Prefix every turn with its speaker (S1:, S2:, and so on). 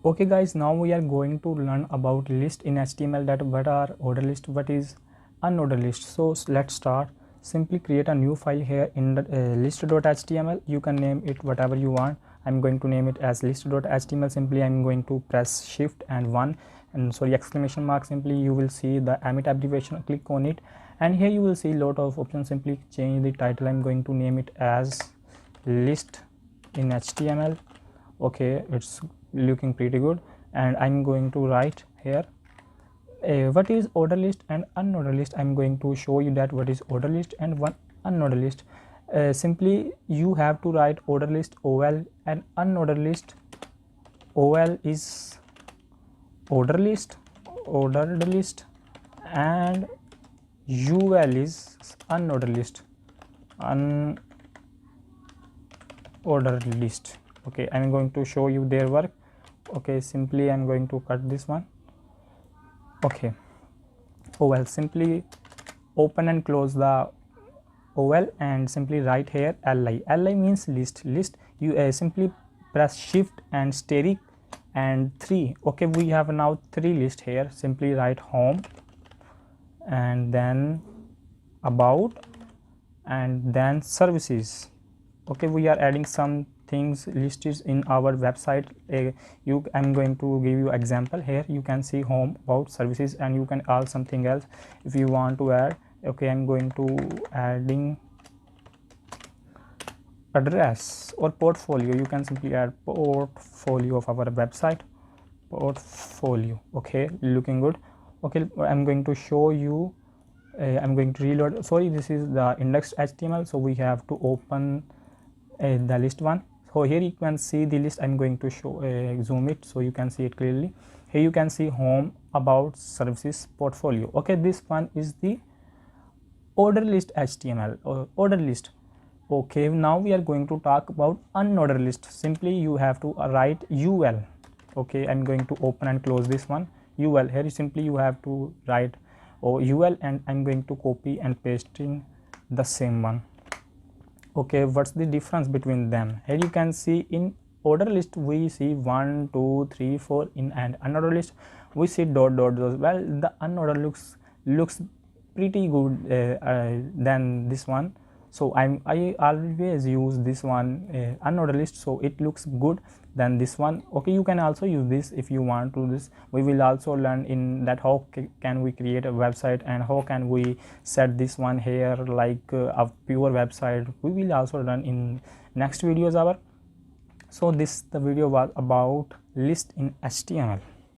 S1: Okay guys, now we are going to learn about list in HTML, that what are order list, what is unordered list. So let's start. Simply create a new file here in the list.html. You can name it whatever you want. I'm going to name it as list.html. Simply I'm going to press shift and one and sorry exclamation mark. Simply you will see the emit abbreviation, click on it, and here you will see lot of options. Simply change the title. I'm going to name it as list in HTML. Okay, it's looking pretty good, and I'm going to write here what is order list and unordered list. I'm going to show you that what is order list and one unordered list. Simply you have to write order list OL and unordered list. OL is ordered list, and UL is unordered list, unordered list. Okay, I'm going to show you their work. Okay, simply I'm going to cut this one. Okay, OL, simply open and close the OL and simply write here LI. LI means list. You simply press shift and steric and 3. Okay, we have now 3 list here. Simply write home and then about and then services. Okay, we are adding some things listed in our website. I'm going to give you example here. You can see home, about, services, and you can add something else if you want to add. Okay, I'm going to adding address or portfolio. You can simply add portfolio of our website, portfolio. Okay, looking good. Okay, I'm going to show you. I'm going to reload. Sorry, this is the indexed HTML, so we have to open the list one. So here you can see the list. I'm going to show zoom it so you can see it clearly. Here you can see home, about, services, portfolio. Okay, this one is the order list HTML or order list. Okay, now we are going to talk about unordered list. Simply you have to write UL. Okay, I'm going to open and close this one. UL, here simply you have to write UL, and I'm going to copy and pasting the same one. Okay, what's the difference between them? Here you can see in order list we see 1 2 3 4, in and unordered list we see dot. Well, the unordered looks pretty good than this one, so I always use this one unordered list, so it looks good than this one. Okay, you can also use this if you want to. This we will also learn in that how can we create a website and how can we set this one here like a pure website. We will also learn in next videos our. So the video was about list in HTML.